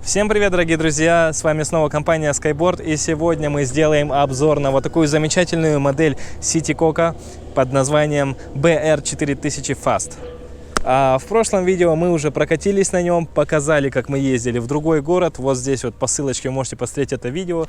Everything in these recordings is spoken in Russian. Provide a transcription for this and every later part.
Всем привет, дорогие друзья! С вами снова компания Skyboard, и сегодня мы сделаем обзор на вот такую замечательную модель Ситикока под названием BR4000 Fast. В прошлом видео мы уже прокатились на нем, показали, как мы ездили в другой город. Вот здесь вот по ссылочке вы можете посмотреть это видео.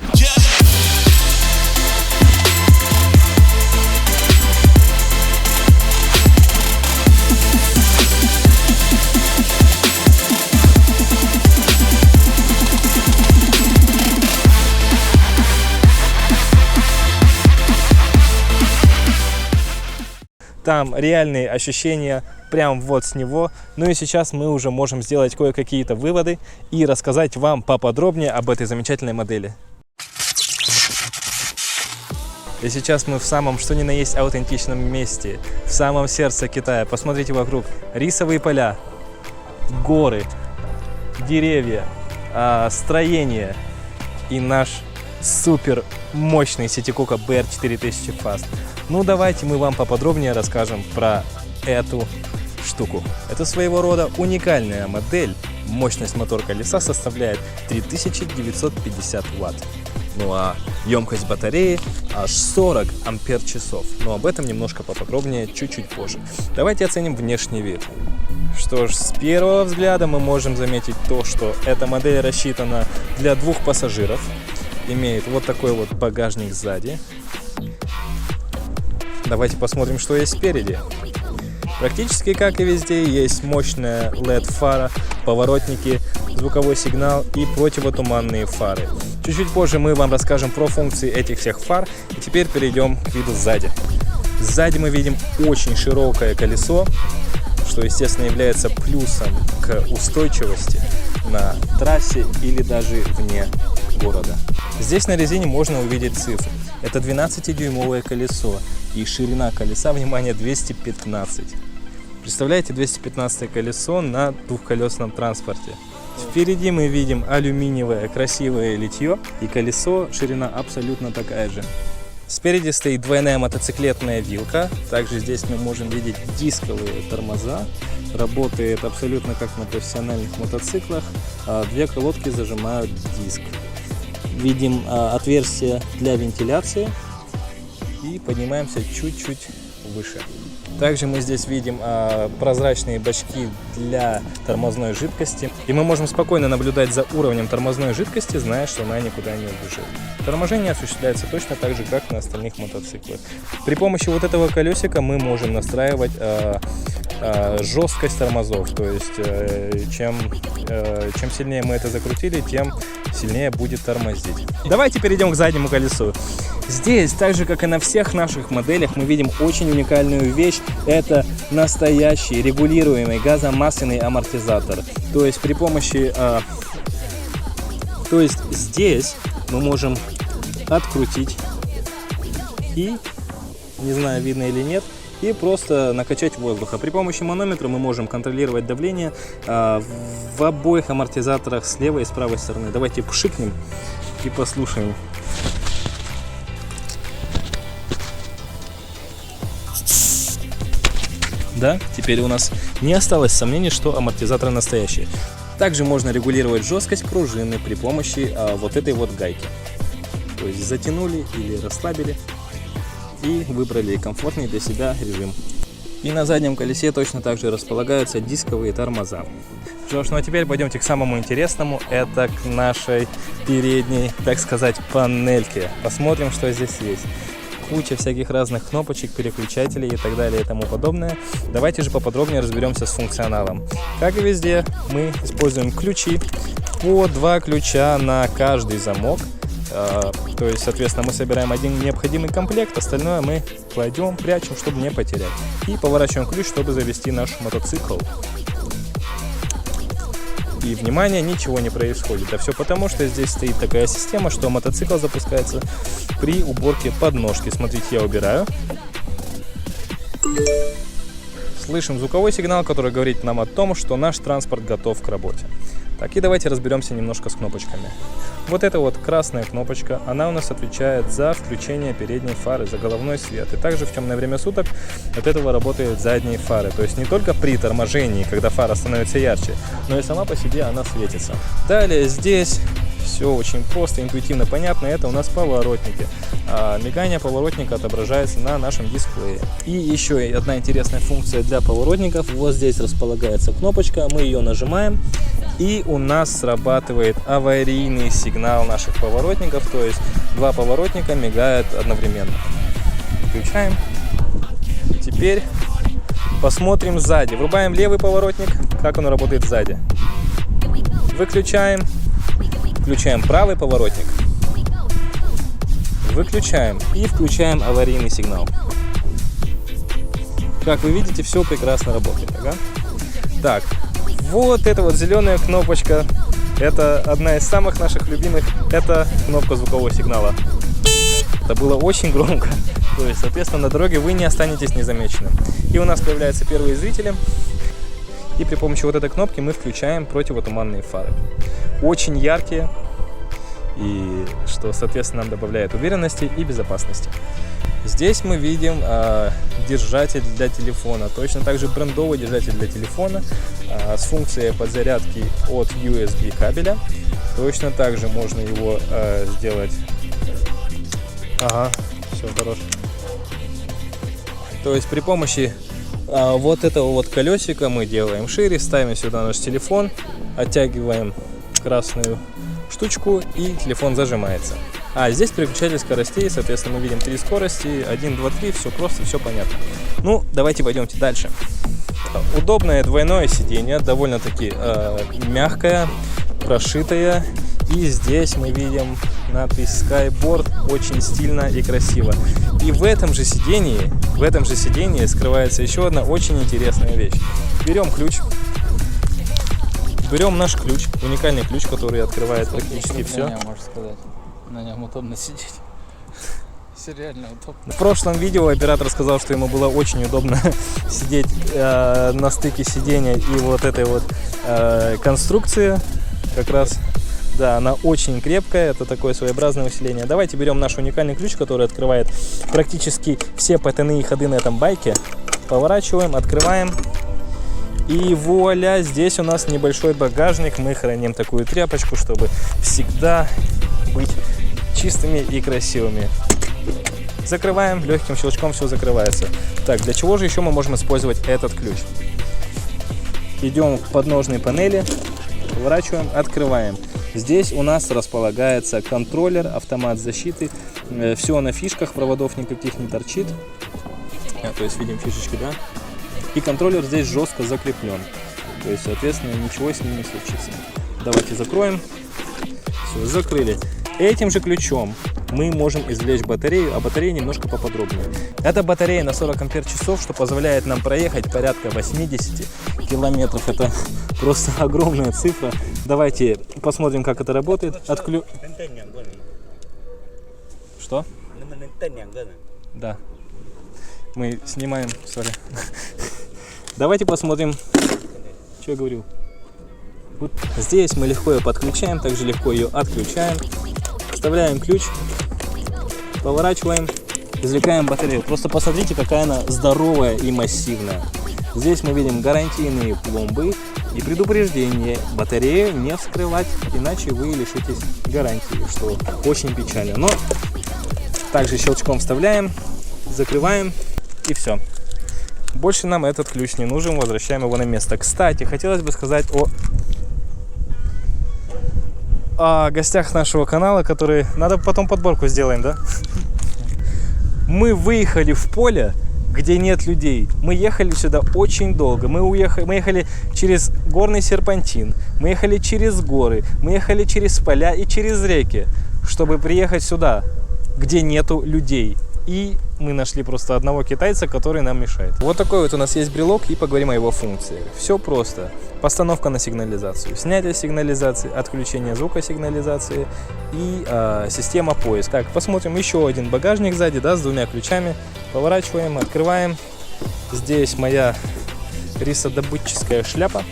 Там реальные ощущения прям вот с него. Ну и сейчас мы уже можем сделать кое-какие-то выводы и рассказать вам поподробнее об этой замечательной модели. И сейчас мы в самом что ни на есть аутентичном месте, в самом сердце Китая. Посмотрите вокруг. Рисовые поля, горы, деревья, строения и наш супер мощный Ситикока BR4000 Fast. Ну давайте мы вам поподробнее расскажем про эту штуку. Это своего рода уникальная модель. Мощность мотор колеса составляет 3950 Вт. Ну а емкость батареи аж 40 ампер-часов. Но об этом немножко поподробнее чуть-чуть позже. Давайте оценим внешний вид. Что ж, с первого взгляда мы можем заметить то, что эта модель рассчитана для двух пассажиров. Имеет вот такой вот багажник сзади. Давайте посмотрим, что есть спереди. Практически как и везде, есть мощная LED-фара, поворотники, звуковой сигнал и противотуманные фары. Чуть-чуть позже мы вам расскажем про функции этих всех фар. И теперь перейдем к виду сзади. Сзади мы видим очень широкое колесо, что, естественно, является плюсом к устойчивости на трассе или даже вне города. Здесь на резине можно увидеть цифры. Это 12-дюймовое колесо и ширина колеса, внимание, 215. Представляете, 215 колесо на двухколесном транспорте. Впереди мы видим алюминиевое красивое литье и колесо, ширина абсолютно такая же. Спереди стоит двойная мотоциклетная вилка. Также здесь мы можем видеть дисковые тормоза. Работает абсолютно как на профессиональных мотоциклах. Две колодки зажимают диск. Видим отверстие для вентиляции и поднимаемся чуть-чуть выше. Также мы здесь видим прозрачные бачки для тормозной жидкости. И мы можем спокойно наблюдать за уровнем тормозной жидкости, зная, что она никуда не убежит. Торможение осуществляется точно так же, как на остальных мотоциклах. При помощи вот этого колесика мы можем настраивать жесткость тормозов. То есть чем сильнее мы это закрутили, тем сильнее будет тормозить. Давайте перейдем к заднему колесу. Здесь, так же как и на всех наших моделях, мы видим очень уникальную вещь. Это настоящий регулируемый газомасляный амортизатор. То есть при помощи... То есть здесь мы можем открутить и, не знаю, видно или нет, и просто накачать воздуха. При помощи манометра мы можем контролировать давление в обоих амортизаторах с левой и с правой стороны. Давайте пшикнем и послушаем. Да, теперь у нас не осталось сомнений, что амортизаторы настоящие. Также можно регулировать жесткость пружины при помощи вот этой вот гайки. То есть затянули или расслабили и выбрали комфортный для себя режим. И на заднем колесе точно так же располагаются дисковые тормоза. Что ж, ну а теперь пойдемте к самому интересному. Это к нашей передней, так сказать, панельке. Посмотрим, что здесь есть. Куча всяких разных кнопочек, переключателей и так далее и тому подобное. Давайте же поподробнее разберемся с функционалом. Как и везде, мы используем ключи. По 2 ключа на каждый замок. То есть, соответственно, мы собираем один необходимый комплект, остальное мы кладем, прячем, чтобы не потерять. И поворачиваем ключ, чтобы завести наш мотоцикл. И, внимание, ничего не происходит. Да все потому, что здесь стоит такая система, что мотоцикл запускается при уборке подножки. Смотрите, я убираю. Слышим звуковой сигнал, который говорит нам о том, что наш транспорт готов к работе. Так, и давайте разберемся немножко с кнопочками. Вот эта вот красная кнопочка, она у нас отвечает за включение передней фары, за головной свет. И также в темное время суток от этого работают задние фары. То есть не только при торможении, когда фара становится ярче, но и сама по себе она светится. Далее здесь все очень просто, интуитивно понятно. Это у нас поворотники. Мигание поворотника отображается на нашем дисплее. И еще одна интересная функция для поворотников. Вот здесь располагается кнопочка, мы ее нажимаем, и у нас срабатывает аварийный сигнал наших поворотников. То есть два поворотника мигают одновременно. Включаем. Теперь посмотрим сзади. Врубаем левый поворотник, как он работает сзади. Выключаем. Включаем правый поворотник. Выключаем и включаем аварийный сигнал. Как вы видите, все прекрасно работает. Ага. Так, вот эта вот зеленая кнопочка. Это одна из самых наших любимых. Это кнопка звукового сигнала. Это было очень громко. То есть, соответственно, на дороге вы не останетесь незамеченным. И у нас появляются первые зрители. И при помощи вот этой кнопки мы включаем противотуманные фары. Очень яркие. И что, соответственно, нам добавляет уверенности и безопасности. Здесь мы видим держатель для телефона. Точно так же брендовый держатель для телефона с функцией подзарядки от USB кабеля. Точно так же можно его сделать. Ага, все, хорошо. То есть при помощи вот этого вот колесика мы делаем шире, ставим сюда наш телефон, оттягиваем красную штучку, и телефон зажимается. А здесь переключатель скоростей, соответственно, мы видим 3 скорости, 1, 2, 3, все просто, все понятно. Ну, давайте пойдемте дальше. Удобное двойное сиденье, довольно-таки мягкое, прошитое. И здесь мы видим надпись Skyboard, очень стильно и красиво. И в этом же сидении скрывается еще одна очень интересная вещь. Берем ключ. Берем наш ключ, уникальный ключ, который открывает практически все. Можно сказать. На нем удобно сидеть. Все реально удобно. В прошлом видео оператор сказал, что ему было очень удобно сидеть на стыке сидения и вот этой вот конструкции. Как раз, да, она очень крепкая, это такое своеобразное усиление. Давайте берем наш уникальный ключ, который открывает практически все потайные ходы на этом байке. Поворачиваем, открываем. И вуаля, здесь у нас небольшой багажник. Мы храним такую тряпочку, чтобы всегда быть чистыми и красивыми. Закрываем, легким щелчком все закрывается. Так, для чего же еще мы можем использовать этот ключ? Идем к подножной панели, поворачиваем, открываем. Здесь у нас располагается контроллер, автомат защиты. Все на фишках, проводов никаких не торчит. То есть видим фишечки, да? И контроллер здесь жестко закреплен. То есть, соответственно, ничего с ним не случится. Давайте закроем. Все, закрыли. Этим же ключом мы можем извлечь батарею, а батарея немножко поподробнее. Это батарея на 40 ампер-часов, что позволяет нам проехать порядка 80 километров. Это просто огромная цифра. Давайте посмотрим, как это работает. Что? Да. Мы снимаем, Давайте посмотрим, что я говорил. Вот здесь мы легко ее подключаем, также легко ее отключаем. Вставляем ключ, поворачиваем, извлекаем батарею. Просто посмотрите, какая она здоровая и массивная. Здесь мы видим гарантийные пломбы и предупреждение: батарею не вскрывать, иначе вы лишитесь гарантии, что очень печально. Но также щелчком вставляем, закрываем, и все. Больше нам этот ключ не нужен, возвращаем его на место. Кстати, хотелось бы сказать о гостях нашего канала, которые... Надо потом подборку сделаем, да? Мы выехали в поле, где нет людей. Мы ехали сюда очень долго. Мы ехали через горный серпантин, мы ехали через горы, мы ехали через поля и через реки, чтобы приехать сюда, где нету людей. И мы нашли просто одного китайца, который нам мешает. Вот такой вот у нас есть брелок, и поговорим о его функции. Все просто. Постановка на сигнализацию, снятие сигнализации, отключение звука сигнализации и система поиск. Так, посмотрим еще один багажник сзади, да, с двумя ключами. Поворачиваем, открываем. Здесь моя рисодобытческая шляпа.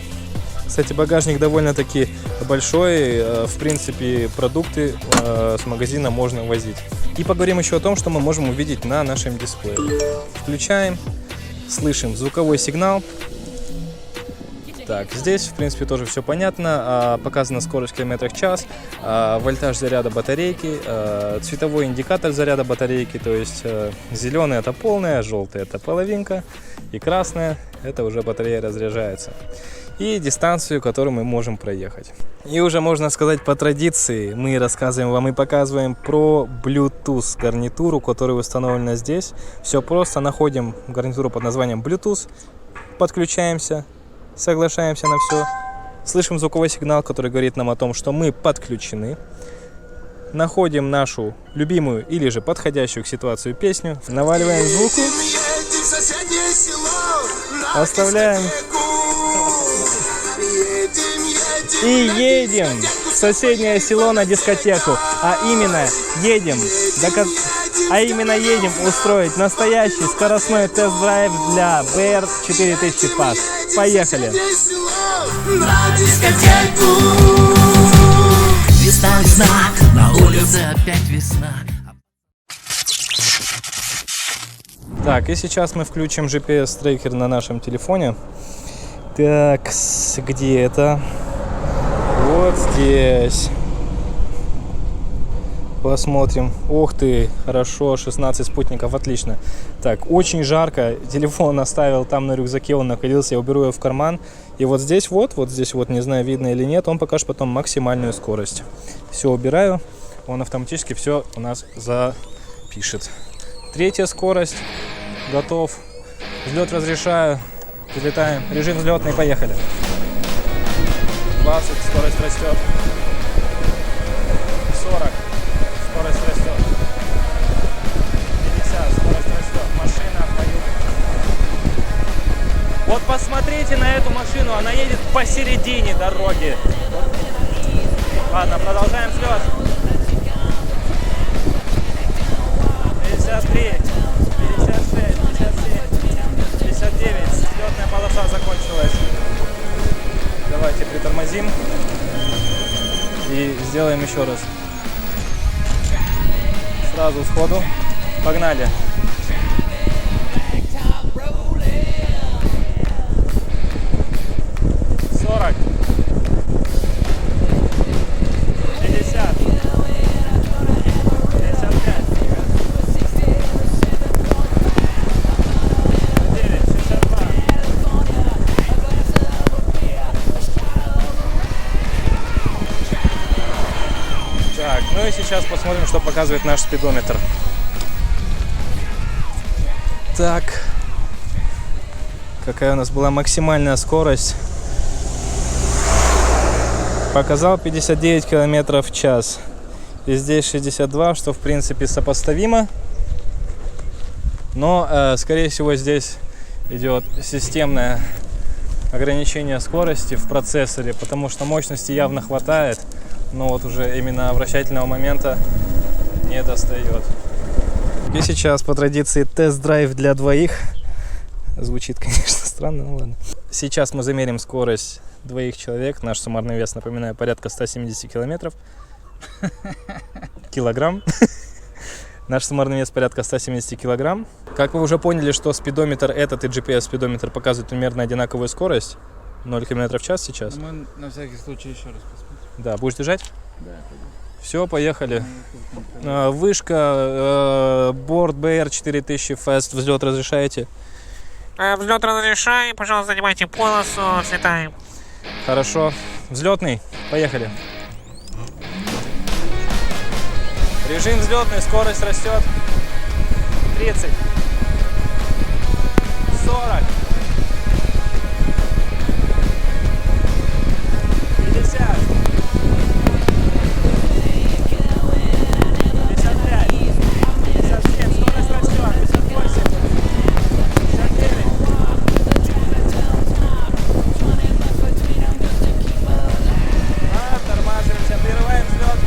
Кстати, багажник довольно-таки большой. В принципе, продукты с магазина можно возить. И поговорим еще о том, что мы можем увидеть на нашем дисплее. Включаем, слышим звуковой сигнал. Так, здесь, в принципе, тоже все понятно. Показана скорость в километрах в час, вольтаж заряда батарейки, цветовой индикатор заряда батарейки, то есть зеленый это полная, желтый это половинка и красная это уже батарея разряжается. И дистанцию, которую мы можем проехать. И уже можно сказать по традиции мы рассказываем вам и показываем про Bluetooth гарнитуру, которая установлена здесь. Все просто, находим гарнитуру под названием Bluetooth, подключаемся. Соглашаемся на все. Слышим звуковой сигнал, который говорит нам о том, что мы подключены. Находим нашу любимую или же подходящую к ситуации песню. Наваливаем звуку. Оставляем. И едем в соседнее село на дискотеку. А именно едем устроить настоящий скоростной тест-драйв для BR 4000 Fast. Поехали! На дискотеку. Весна, весна, на улице опять весна. Так, и сейчас мы включим GPS-трекер на нашем телефоне. Так, где это? Вот здесь. Посмотрим. Ух ты, хорошо, 16 спутников, отлично. Так, очень жарко. Телефон оставил там на рюкзаке, он находился, я уберу его в карман. И вот здесь вот, не знаю, видно или нет, он покажет потом максимальную скорость. Все убираю, он автоматически все у нас запишет. Третья скорость, готов. Взлет разрешаю, взлетаем. Режим взлетный, поехали. 20, скорость растет. 40. Скорость растет. 50, скорость растет. Машина в бою. Вот посмотрите на эту машину, она едет посередине дороги. Ладно, продолжаем взлет. 53, 56, 57, 59. Взлетная полоса закончилась. Давайте притормозим и сделаем еще раз. Сразу сходу. Погнали. Ну и сейчас посмотрим, что показывает наш спидометр. Так, какая у нас была максимальная скорость? Показал 59 километров в час. И здесь 62, что в принципе сопоставимо. Но, скорее всего, здесь идет системное ограничение скорости в процессоре, потому что мощности явно хватает. Но вот уже именно вращательного момента не достает. И сейчас по традиции тест-драйв для двоих. Звучит, конечно, странно, но ладно. Сейчас мы замерим скорость двоих человек. Наш суммарный вес, напоминаю, порядка 170 километров. Килограмм. Наш суммарный вес порядка 170 килограмм. Как вы уже поняли, что спидометр этот и GPS-спидометр показывают примерно одинаковую скорость. 0 км в час сейчас. Мы на всякий случай еще раз посмотрим. Да, будешь держать? Да, пойду. Все, поехали. Вышка, борт BR 4000 Fast, взлет разрешаете? Взлет разрешаем, пожалуйста, занимайте полосу, взлетаем. Хорошо. Взлетный, поехали. Режим взлетный, скорость растет. 30. 40. 50. 55. 57. Скорость растет. 58. 59. Тормаживаемся, прерываем взлет.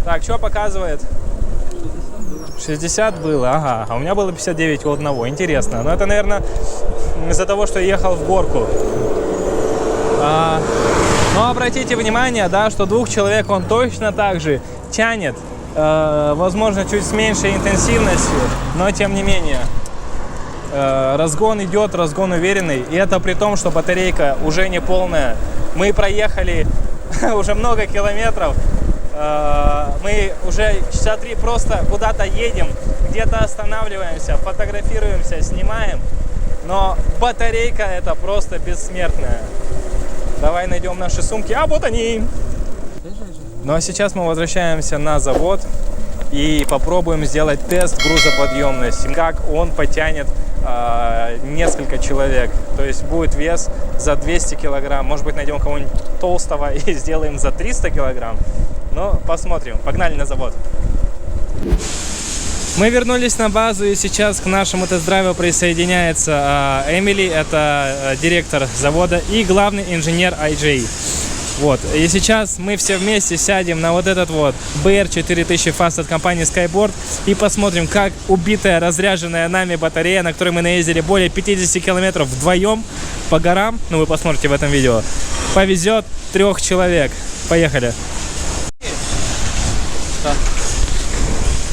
Так, что показывает? 60 было, ага, а у меня было 59 у одного. Интересно. Но это, наверное, из-за того, что я ехал в горку. Но обратите внимание, да, что 2 человек он точно так же тянет. Возможно, чуть с меньшей интенсивностью, но тем не менее. Разгон идет, разгон уверенный. И это при том, что батарейка уже не полная. Мы проехали уже много километров. Мы уже часа 3 просто куда-то едем, где-то останавливаемся, фотографируемся, снимаем. Но батарейка это просто бессмертная. Давай найдем наши сумки. А вот они! Ну а сейчас мы возвращаемся на завод и попробуем сделать тест грузоподъемности. Как он потянет несколько человек. То есть будет вес за 200 килограмм. Может быть, найдем кого-нибудь толстого и сделаем за 300 килограмм. Но посмотрим. Погнали на завод. Мы вернулись на базу, и сейчас к нашему тест-драйву присоединяется Эмили, это директор завода и главный инженер IJ. Вот. И сейчас мы все вместе сядем на вот этот вот BR4000 Fast от компании Skyboard и посмотрим, как убитая, разряженная нами батарея, на которой мы наездили более 50 километров вдвоем по горам, ну вы посмотрите в этом видео, повезет 3 человек. Поехали.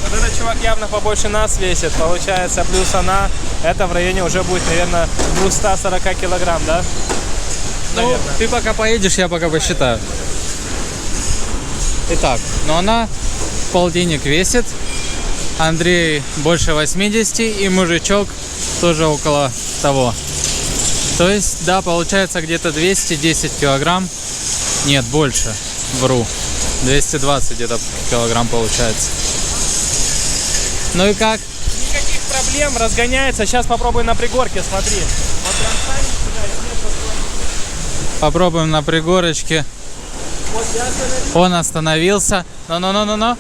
Вот этот чувак явно побольше нас весит, получается, плюс она, это в районе уже будет, наверное, 240 килограмм, да? Ну, ты пока поедешь, я пока посчитаю. Итак, но она полтинник весит, Андрей больше 80 и мужичок тоже около того. То есть, да, получается где-то 210 килограмм. Нет, больше, вру. 220 где-то килограмм получается. Ну и как? Никаких проблем, разгоняется. Сейчас попробуй на пригорке, смотри. Вот прям станет сюда, Попробуем на пригорочке. вот я остановился. Он остановился. Но.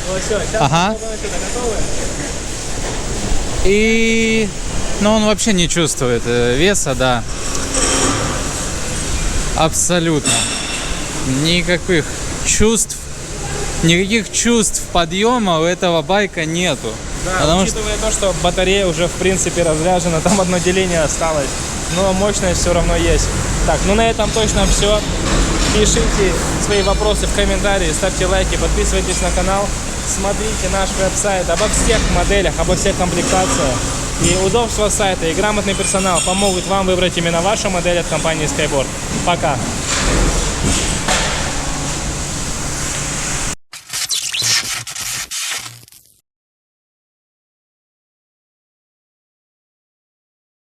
Вот все, сейчас Ага. попробуем сюда. Готовы? И... Ну, он вообще не чувствует веса, да. Абсолютно. Никаких чувств подъема у этого байка нету. Да, Потому что учитывая то, что батарея уже в принципе разряжена, там одно деление осталось, но мощность все равно есть. Так, ну на этом точно все. Пишите свои вопросы в комментарии, ставьте лайки, подписывайтесь на канал, смотрите наш веб-сайт обо всех моделях, обо всех комплектациях. И удобство сайта и грамотный персонал помогут вам выбрать именно вашу модель от компании Skyboard. Пока!